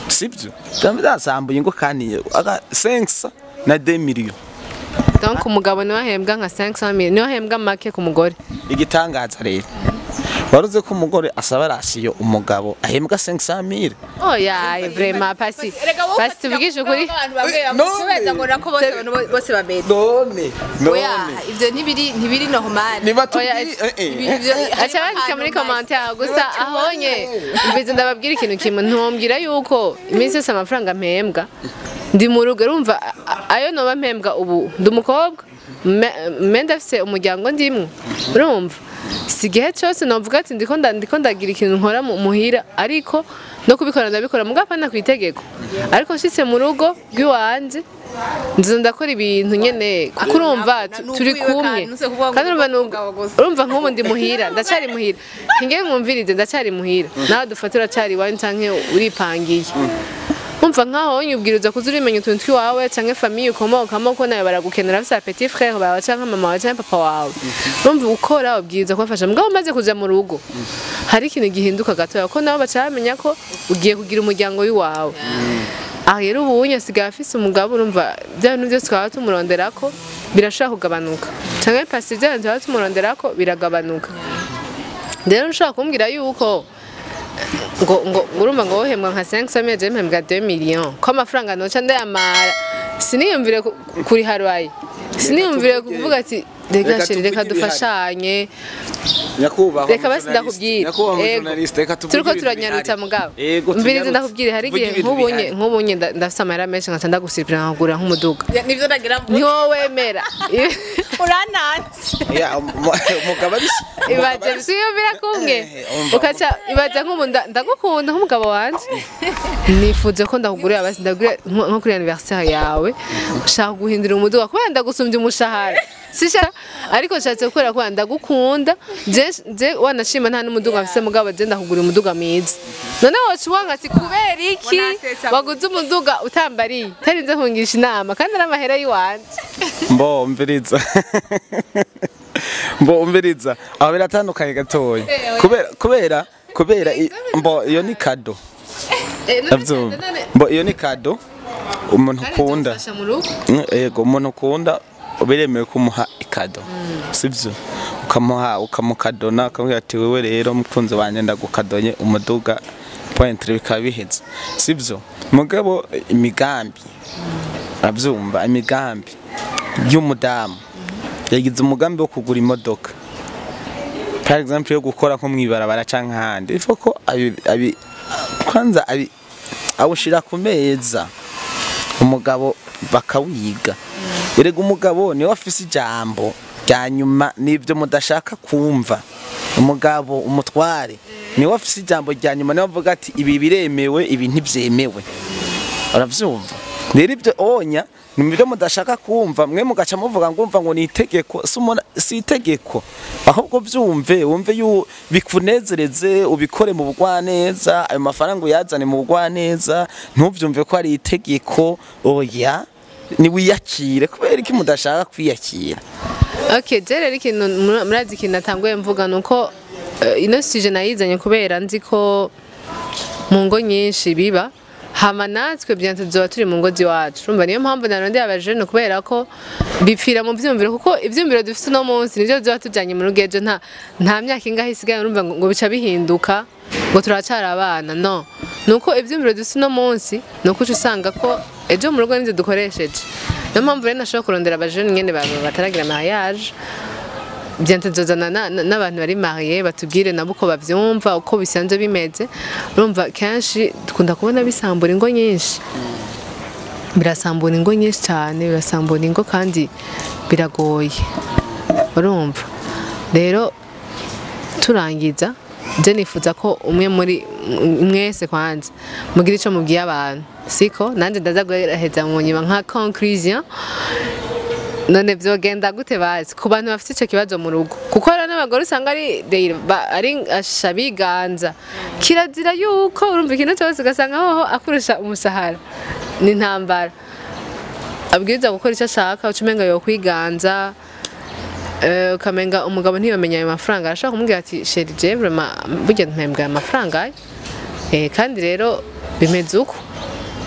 sibyo byama byasambuye ingo kandi 5 na 2 million donc umugabo niwe ahembwa nka 500,000 niwe ahembwa make ku mugore igitangaza rero baruze ko umugore asaba rasiyo umugabo ahembwa 500,000 oya vraiment pasi tubigije kuri none ngo nako bose babeze oya ivyo ntibiri normal acha bandika muri commentaire gusa ahonye mbize ndababwira ikintu kimwe ntombwira yuko iminsi yose amafaranga mpembwa ndi mu rugo urumva ayo noba mpembwa ubu ndi umukobwa ndafise umuryango ndimwe urumva sigihe cyose novuga ati ndiko ndagira ikintu nkora muhira ariko no kubikora ndabikora mugapana ku itegeko ariko nshitse mu rugo rw'iwanje nzo ndakora ibintu nyene kuko urumva turi kumwe kandi urumva nk'ubu ndi muhira ndacari muhira ngiye mwumvirize ndacari muhira nawe dufatira cari wani canke uripangiye umva nkaho nyubwiriza kuzurimenya utuntu twiwawe canke famille ukomokamo ko nawe baragukenera afisa petit frère bawe canke mama wawe canke papa wawe urumva ukora ubwiriza kubafasha mugabo umaze kuja mu rugo hari ikintu gihinduka gatoya ko nabo bacamenya ko ugiye kugira umuryango w'iwawe rero ubunye asigaye afise umugabo urumva bya bintu byose twaba tumuronderako birashaka kugabanuka canke pasi bya bintu twaba tumuronderako biragabanuka rero nshaka kumbwira yuko ngo urumva ngo wohembwa nka 500,000 je mpembwa 2 millions ko amafaranga noca ndayamara siniyumvire kuri harwaye siniyumvire kuvuga ati reka sheri reka dufashanye nyakubahwa reka basi ndakubwira turiko turanyarutsa mugabo umviriza ndakubwira hari igihe nk'ubunye ndafise amahera menshi nkaca ndagusiripira nkagura nk'umuduga nivyo ndagira ntiwowemera urananze umugabo ari ibaze bisiyumvira kumwe ukaca ibaze nk'ubu ndagukunda nk'umugabo wanje nifuze ko ndakugurira basi ndagurira nko kuri anniversaire yawe ushaka guhindura umuduga kubera ndagusumbye umushahara sisha ariko nshatse gukora ko ndagukunda je wanashima nta n'umuduga afise mugabo je ndakugura umuduga mwiza none wocu wanga ati kubera iki waguze umuduga utambariye tarinze nkungisha inama kandi n'amahera yiwanje mbo umviriza aho biratandukanye gatoya kubera iyo ni kado iyo ni kado umuntu ukunda yego umuntu ukunda ubiremewe kumuha ikado sivyo ukamukadona ukamubwira ati wewe rero mukunzi wanje ndagukadonye umuduga point bikaba biheze sivyo mugabo imigambi avyumva imigambi y'umudamu yagize umugambi wo kugura imodoka par exemple yo gukora nko mwibarabara canke handi ifoko kwanza awushira ku meza umugabo bakawiga erega umugabo niwe afise ijambo rya nyuma nivyo mudashaka kumva umugabo umutware niwe afise ijambo rya nyuma niwe avuga ati ibi biremewe ibi ntivyemewe uravyumva rero ibyo onya nimivyo mudashaka kumva mwe mugaca muvuga ngo ni itegeko si itegeko ahubwo byumve wumve bikunezereze ubikore mu bugwaneza ayo mafaranga uyazane mu bugwaneza ntuvyumve ko ari itegeko oya ni wiyakire kubera iki mudashaka kwiyakira okay rero ikintu murazi ikintu natanguye mvuga nuko ino sije nayizanye kubera nzi ko mu ngo nyinshi biba hama natwe byanze tuzoba turi mu ngo ziwacu urumva niyo mpamvu narondeye abajene kubera ko bipfira mu vyumviro kuko ivyumviro dufite no munsi nivyo tuzoba tujanye mu rugejo nta myaka ingahe isigaye urumva ngo bica bihinduka ngo turacara abana no nuko ivyumviro dufite no munsi nuko usanga ko ejo mu rugo n'inzu dukoresheje niyo mpamvu rero nashobora kurondera abajene nyene bataragira mariage byanze nzozana n'abantu bari marié batubwire nabo uko bavyumva uko bisanzwe bimeze urumva kenshi dukunda kubona bisambura ingo nyinshi birasambura ingo nyinshi cyane birasambura ingo kandi biragoye urumva rero turangiza je nifuza ko umwe muri mwese kwanza mugira ico mubwiye abantu siko nanje ndaza guheza mu nyuma nka conclusion none vyogenda gute bazi ku bantu bafite ico kibazo mu rugo kuko rero n'abagore usanga ari ashabiganza kirazira yuko urumva ikintu cyose ugasanga hoho akurusha umushahara ni ntambara abwiriza gukora icyo ashaka ucumenga yo kwiganza ukamenga umugabo ntiyomenya ayo mafaranga arashaka kumubwira ati sheri je vraiment burya mpembwa amafaranga kandi rero bimeze uko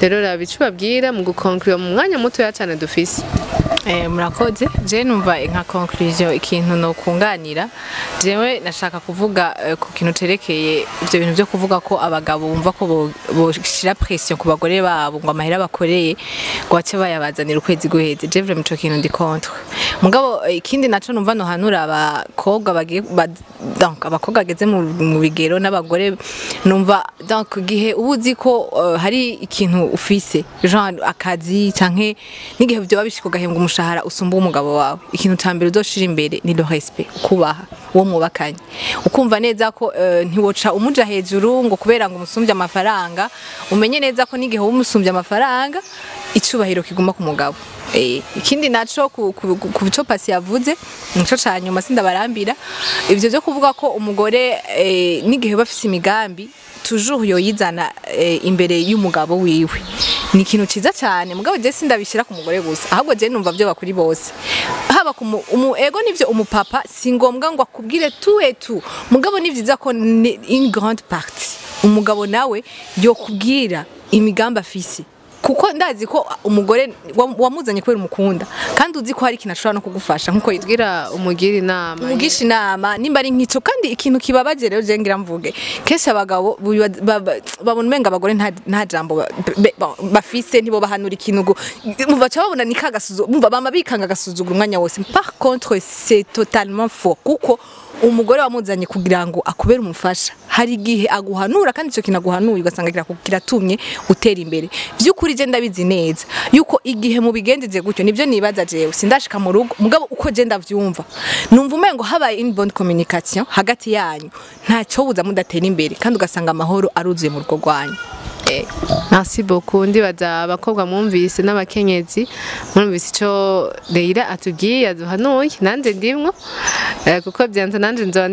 rero rabicu babwira mu gukonkurira mu mwanya muto ya cyane dufise murakoze je numva nka conclusion ikintu no kunganira jewe nashaka kuvuga ku kintu terekeye ibyo bintu byo kuvuga ko abagabo bumva ko boshira pression ku bagore babo ngo amahera bakoreye ngo bace bayabazanira ukwezi guheze je vraiment ico kintu ndi contre mugabo ikindi naco numva no hanura abakobwa bagiye donc abakobwa bageze mu bigero n'abagore numva donc gihe ubuzi ko hari ikintu ufise genre akazi canke n'igihe byo babishiko gahembwa umushahara usumba umugabo wawe ikintu cyambere uzoshira imbere ni le respect kubaha uwo mubakanye ukumva neza ko ntiwoca umuja hejuru ngo kubera ngo umusumbye amafaranga umenye neza ko n'igihe umusumbye amafaranga icubahiro kiguma ku mugabo ikindi naco ku bico pasi yavuze nico cyanyuma sindabarambira ivyo byo kuvuga ko umugore n'igihe bafise imigambi toujours yoyizana imbere y'umugabo wiwe ni ikintu ciza cyane mugabo je sindabishira ku mugore gusa ahubwo je numva byo bakuri bose haba ku ego nivyo umupapa singombwa ngo akubwire tout et tout mugabo nivyiza ko une grande partie umugabo nawe yo kubwira imigambi afise kuko ndazi ko umugore wamuzanye kubera umukunda kandi uzi ko hari ikintu ashobora no kugufasha nkuko kugira umugira inama umugisha inama nimba ari nk'ico kandi ikintu kibabaje rero je ngira mvuge kenshi abagabo babona umenga abagore nta jambo bafise ntibo bahanura ikintu baca babona ni kagasuzo bumva bama bikanga agasuzugura umwanya wose. Par contre c'est totalement faux kuko umugore wamuzanye kugira ngo akubere umufasha hari igihe aguhanura kandi ico kinaguhanuye ugasanga kiratumye utera imbere by'ukuri je ndabizi neza yuko igihe mu bigendeje gutyo nivyo nibaza jewe sindashika mu rugo mugabo uko je ndavyumva numva umengo habaye une bonne communication hagati yanyu ntaco buza mudatera imbere kandi ugasanga amahoro aruzuye mu rugo rwanyu. Merci beaucoup ndibaza abakobwa mwumvise n'abakenyezi mwumvise ico Leila atubwiye aduhanuye nanje ndimwo kuko byanze nanje nzoba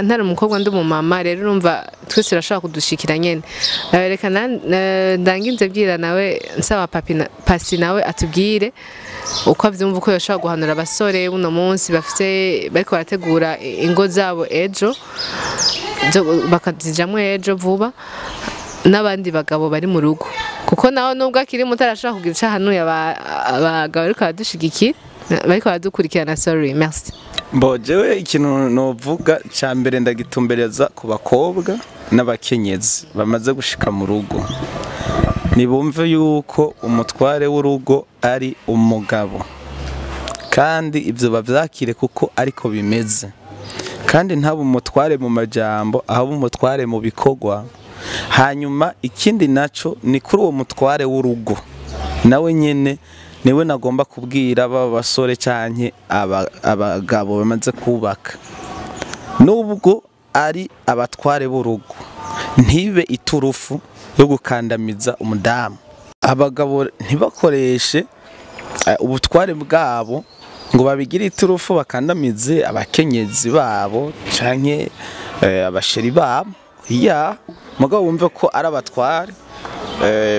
ntari umukobwa ndi umumama rero urumva twese turashaka kudushikira nyene reka ndanginze bwira nawe nsaba pasi nawe atubwire uko avyumva uko yoshaka guhanura abasore uno munsi bafite bariko barategura ingo zabo ejo bakazijamwe ejo vuba n'abandi bagabo bari mu rugo kuko naho nubwo akiri mutarashaka kugira icahanuye abagabo bariko baradushigikira bariko baradukurikirana. Sorry, merci. Jewe ikintu novuga ca mbere ndagitumbereza ku bakobwa n'abakenyezi bamaze gushika mu rugo nibumve yuko umutware w'urugo ari umugabo kandi ivyo bavyakire kuko ariko bimeze kandi ntaba umutware mu majambo ahaba umutware mu bikorwa. Hanyuma ikindi naco ni kuri uwo mutware w'urugo nawe nyene niwe nagomba kubwira basore canke abagabo bamaze kubaka nubwo ari abatware b'urugo ntibe iturufu yo gukandamiza umudamu. Abagabo ntibakoreshe ubutware bwabo ngo babigire iturufu bakandamize abakenyezi babo canke abasheri babo mugabo wumve ko ari abatware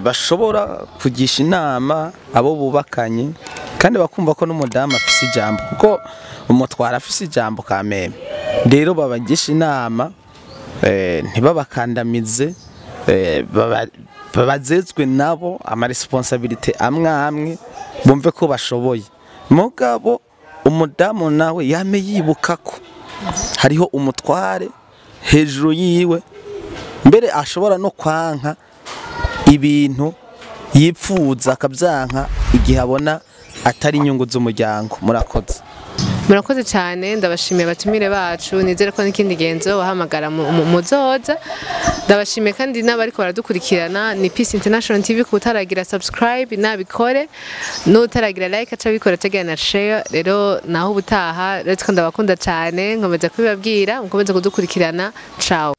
bashobora kugisha inama abo bubakanye kandi bakumva ko n'umudamu afise ijambo kuko umutwara afise ijambo kameme rero babagisha inama ntibabakandamize babazezwe nabo ama responsabilité amwe bumve ko bashoboye. Mugabo umudamu nawe yame yibuka ko hariho umutware hejuru yiwe mbere ashobora no kwanka ibintu yipfuza akabyanka igihe abona atari inyungu z'umuryango. Murakoze cyane ndabashimiye abatumire bacu nizere ko n'ikindi genzo wahamagara muzoza ndabashimiye kandi n'abariko baradukurikirana ni Peace International TV kutaragira subscribe nabikore n'utaragira like aca bikora tagira na share rero naho ubutaha retse ko ndabakunda cyane nkomeza kubibabwira mukomeze kudukurikirana ciao.